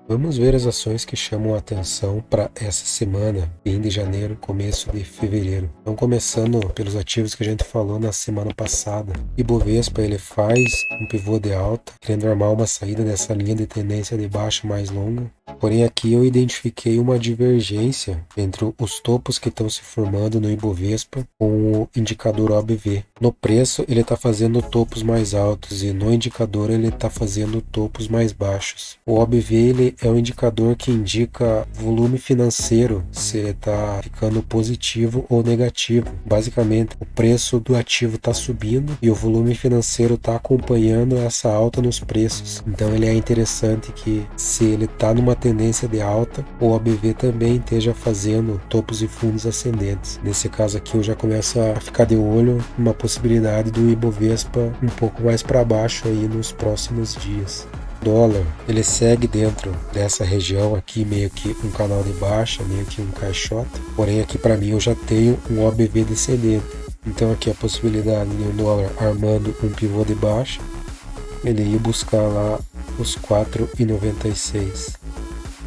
Vamos ver as ações que chamam a atenção para essa semana, fim de janeiro, começo de fevereiro. Então, começando pelos ativos que a gente falou na semana passada. Ibovespa, ele faz um pivô de alta, querendo armar uma saída dessa linha de tendência de baixa mais longa. Porém, aqui eu identifiquei uma divergência entre os topos que estão se formando no Ibovespa com o indicador OBV. No preço, ele está fazendo topos mais altos e no indicador ele está fazendo topos mais baixos. O OBV ele é um indicador que indica volume financeiro, se ele está ficando positivo ou negativo. Basicamente, o preço do ativo está subindo e o volume financeiro está acompanhando essa alta nos preços. Então, ele é interessante que se ele está numa tendência de alta, o OBV também esteja fazendo topos e fundos ascendentes. Nesse caso aqui, eu já começo a ficar de olho numa possibilidade do Ibovespa um pouco mais para baixo aí nos próximos dias. Dólar, ele segue dentro dessa região aqui, meio que um canal de baixa, meio que um caixote. Porém, aqui para mim eu já tenho um OBV descendente. Então aqui a possibilidade de um dólar armando um pivô de baixa, ele ir buscar lá os 4,96.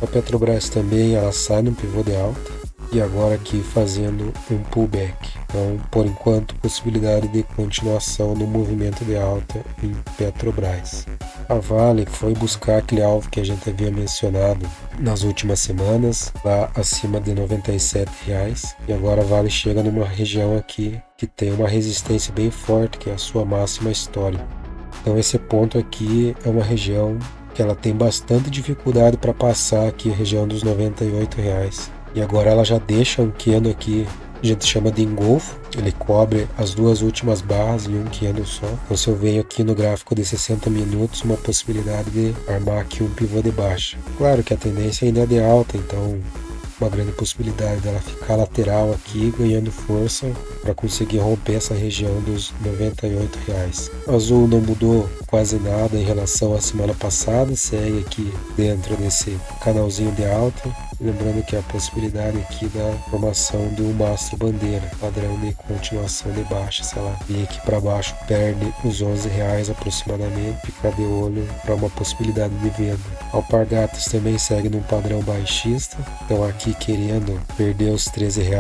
A Petrobras também, ela sai no pivô de alta e agora aqui fazendo um pullback. Então, por enquanto, possibilidade de continuação no movimento de alta em Petrobras. A Vale foi buscar aquele alvo que a gente havia mencionado nas últimas semanas, lá acima de R$ 97, e agora a Vale chega numa região aqui que tem uma resistência bem forte, que é a sua máxima histórica. Então, esse ponto aqui é uma região que ela tem bastante dificuldade para passar aqui a região dos R$ 98. E agora ela já deixa um candle aqui, a gente chama de engolfo, ele cobre as duas últimas barras em um candle só. Então se eu venho aqui no gráfico de 60 minutos, uma possibilidade de armar aqui um pivô de baixa. Claro que a tendência ainda é de alta, então uma grande possibilidade dela ficar lateral aqui, ganhando força para conseguir romper essa região dos R$ 98. Azul não mudou quase nada em relação à semana passada, segue aqui dentro desse canalzinho de alta. Lembrando que a possibilidade aqui da formação de um mastro bandeira, padrão de continuação de baixa, se ela vir aqui para baixo, perde os R$ 11 aproximadamente, ficar de olho para uma possibilidade de venda. Alpargatas também segue num padrão baixista, então aqui querendo perder os R$ 13,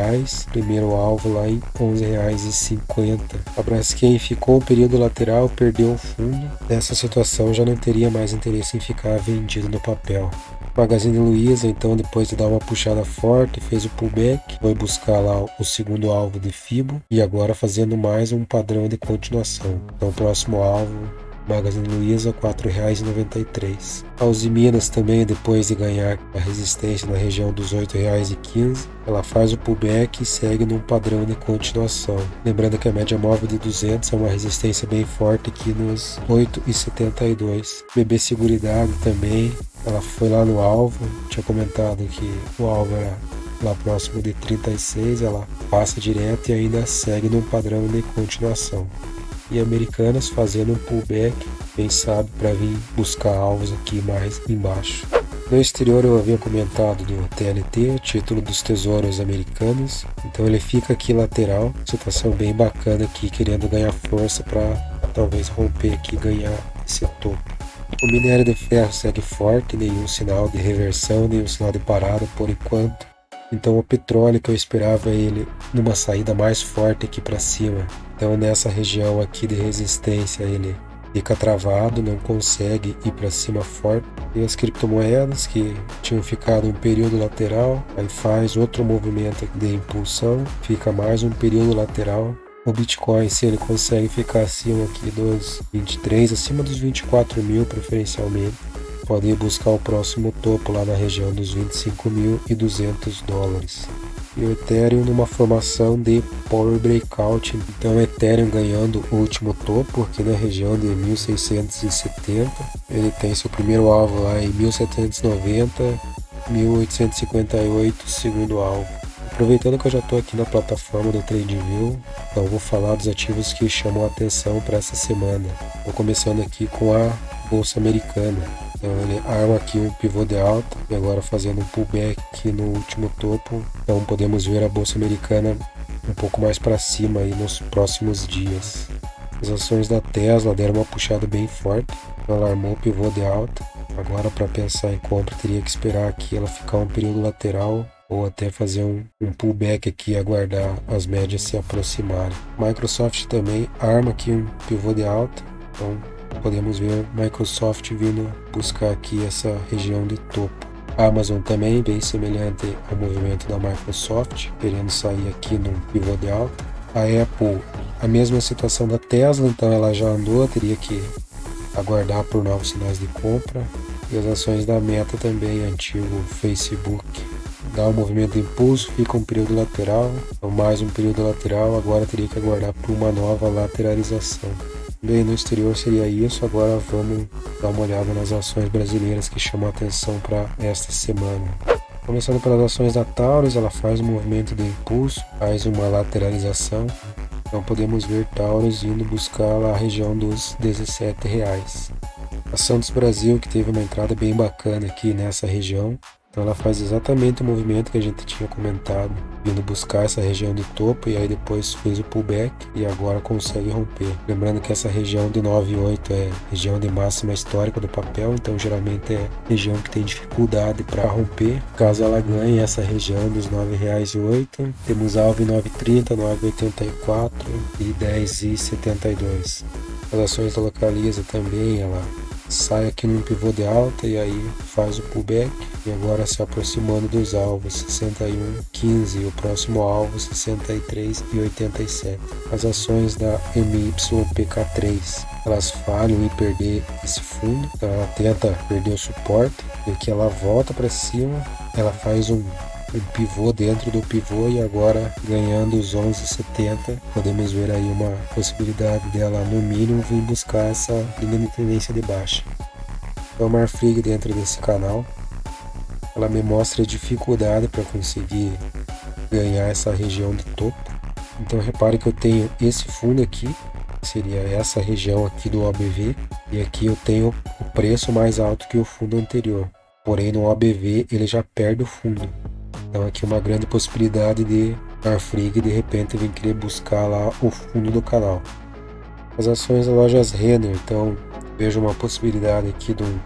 primeiro alvo lá em R$ 11,50. A Braskem ficou um período lateral, perdeu o fundo. Nessa situação já não teria mais interesse em ficar vendido no papel. Magazine Luiza, então, depois de dar uma puxada forte, fez o pullback, foi buscar lá o segundo alvo de Fibo e agora fazendo mais um padrão de continuação. Então, o próximo alvo, Magazine Luiza, R$ 4,93. A Uzi Minas também, depois de ganhar a resistência na região dos R$ 8,15, ela faz o pullback e segue num padrão de continuação. Lembrando que a média móvel de 200 é uma resistência bem forte aqui nos 8,72. BB Seguridade também, ela foi lá no alvo, tinha comentado que o alvo era lá próximo de 36, ela passa direto e ainda segue num padrão de continuação. E Americanas fazendo um pullback, quem sabe para vir buscar alvos aqui mais embaixo. No exterior eu havia comentado do TLT, título dos tesouros americanos, então ele fica aqui lateral, situação bem bacana aqui, querendo ganhar força para talvez romper aqui e ganhar esse topo. O minério de ferro segue forte, nenhum sinal de reversão, nenhum sinal de parada por enquanto. Então o petróleo que eu esperava ele numa saída mais forte aqui para cima. Então nessa região aqui de resistência ele fica travado, não consegue ir para cima forte. E as criptomoedas que tinham ficado um período lateral, aí faz outro movimento de impulsão, fica mais um período lateral. O Bitcoin, se ele consegue ficar acima aqui dos 23, acima dos 24 mil preferencialmente, pode ir buscar o próximo topo lá na região dos $25.200. E o Ethereum numa formação de Power Breakout, então o Ethereum ganhando o último topo aqui na região de 1.670, ele tem seu primeiro alvo lá em 1.790, 1.858 segundo alvo. Aproveitando que eu já estou aqui na plataforma do TradingView, então vou falar dos ativos que chamam a atenção para essa semana. Vou começando aqui com a Bolsa Americana. Então ele arma aqui um pivô de alta e agora fazendo um pullback aqui no último topo. Então podemos ver a Bolsa Americana um pouco mais para cima aí nos próximos dias. As ações da Tesla deram uma puxada bem forte. Ela armou o pivô de alta. Agora, para pensar em compra, teria que esperar aqui ela ficar um período lateral ou até fazer um pullback aqui e aguardar as médias se aproximarem. Microsoft também arma aqui um pivô de alta, então podemos ver Microsoft vindo buscar aqui essa região de topo. A Amazon também bem semelhante ao movimento da Microsoft, querendo sair aqui num pivô de alta. A Apple, a mesma situação da Tesla, então ela já andou, teria que aguardar por novos sinais de compra. E as ações da Meta também, antigo Facebook, dá um movimento de impulso, fica um período lateral, ou mais um período lateral, agora teria que aguardar por uma nova lateralização. Bem, no exterior seria isso, agora vamos dar uma olhada nas ações brasileiras que chamam a atenção para esta semana. Começando pelas ações da Taurus, ela faz um movimento de impulso, faz uma lateralização, então podemos ver Taurus indo buscar lá a região dos R$17. A Santos Brasil, que teve uma entrada bem bacana aqui nessa região, então ela faz exatamente o movimento que a gente tinha comentado, vindo buscar essa região de topo e aí depois fez o pullback e agora consegue romper. Lembrando que essa região de 9,8 é região de máxima histórica do papel, então geralmente é região que tem dificuldade para romper. Caso ela ganhe essa região dos R$9,08, temos alvo em 9,30, 9,84 e 10,72. As ações da Localiza também, ela sai aqui num pivô de alta e aí faz o pullback e agora se aproximando dos alvos 61,15 e o próximo alvo 63,87. As ações da MYPK3, elas falham em perder esse fundo, então ela tenta perder o suporte e que ela volta para cima, ela faz um pivô dentro do pivô e agora ganhando os 11,70, podemos ver aí uma possibilidade dela no mínimo vir buscar essa linha de tendência de baixa. Então a Marfrig dentro desse canal, ela me mostra a dificuldade para conseguir ganhar essa região do topo. Então repare que eu tenho esse fundo aqui, seria essa região aqui do OBV, e aqui eu tenho o preço mais alto que o fundo anterior, porém no OBV ele já perde o fundo. Então aqui uma grande possibilidade de Marfrig de repente vir querer buscar lá o fundo do canal. As ações da lojas Renner, então vejo uma possibilidade aqui de um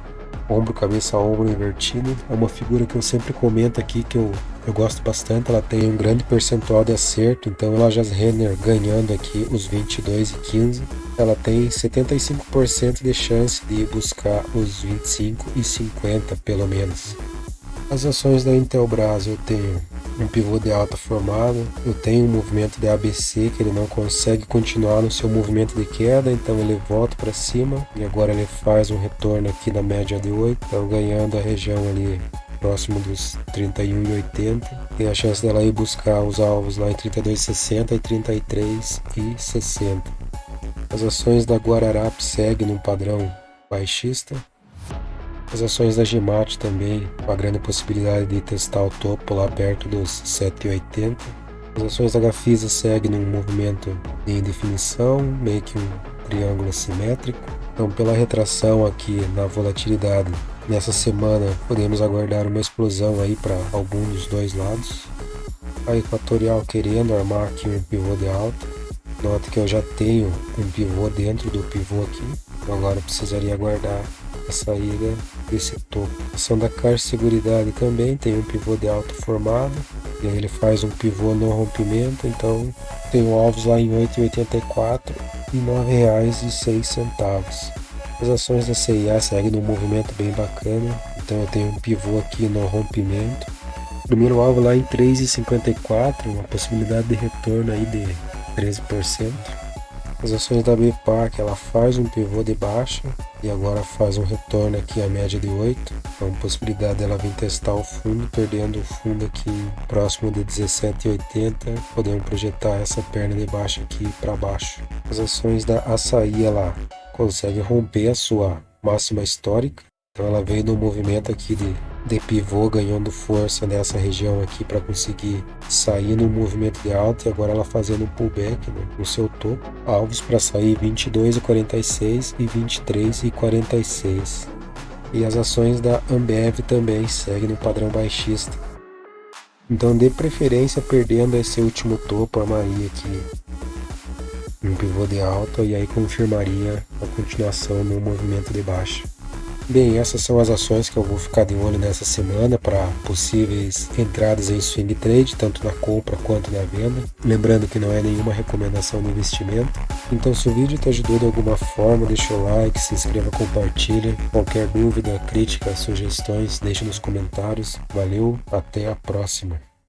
ombro, cabeça, ombro invertido. É uma figura que eu sempre comento aqui que eu gosto bastante, ela tem um grande percentual de acerto, então a lojas Renner ganhando aqui os 22,15, ela tem 75% de chance de buscar os 25,50 pelo menos. As ações da Intelbras, eu tenho um pivô de alta formado, eu tenho um movimento de ABC que ele não consegue continuar no seu movimento de queda, então ele volta para cima e agora ele faz um retorno aqui na média de 8, então ganhando a região ali próximo dos 31,80. Tem a chance dela ir buscar os alvos lá em 32,60 e 33,60. As ações da Guararapes seguem num padrão baixista. As ações da Gimat também, com a grande possibilidade de testar o topo lá perto dos 7,80. As ações da Gafisa seguem num movimento de indefinição, meio que um triângulo simétrico. Então, pela retração aqui na volatilidade, nessa semana podemos aguardar uma explosão aí para algum dos dois lados. A Equatorial querendo armar aqui um pivô de alta. Note que eu já tenho um pivô dentro do pivô aqui, então agora eu precisaria aguardar a saída desse topo. A ação da Caixa Seguridade também tem um pivô de alta formado, e aí ele faz um pivô no rompimento, então tenho alvos lá em 8,84 e R$9,06. As ações da CIA seguem num movimento bem bacana, então eu tenho um pivô aqui no rompimento. Primeiro alvo lá em 3,54, uma possibilidade de retorno aí de 13%. As ações da BPAC, ela faz um pivô de baixa e agora faz um retorno aqui à média de 8. Então, possibilidade dela vir testar o fundo, perdendo o fundo aqui próximo de 17,80. Podemos projetar essa perna de baixa aqui para baixo. As ações da Açaí, ela consegue romper a sua máxima histórica. Então, ela veio no movimento aqui de pivô, ganhando força nessa região aqui para conseguir sair no movimento de alta e agora ela fazendo um pullback, né, no seu topo. Alvos para sair 22,46 e 23,46. E as ações da Ambev também seguem no padrão baixista. Então, de preferência perdendo esse último topo, a Maria aqui um pivô de alta e aí confirmaria a continuação no movimento de baixa. Bem, essas são as ações que eu vou ficar de olho nessa semana para possíveis entradas em swing trade, tanto na compra quanto na venda. Lembrando que não é nenhuma recomendação de investimento. Então, se o vídeo te ajudou de alguma forma, deixa o like, se inscreva, compartilha. Qualquer dúvida, crítica, sugestões, deixe nos comentários. Valeu, até a próxima.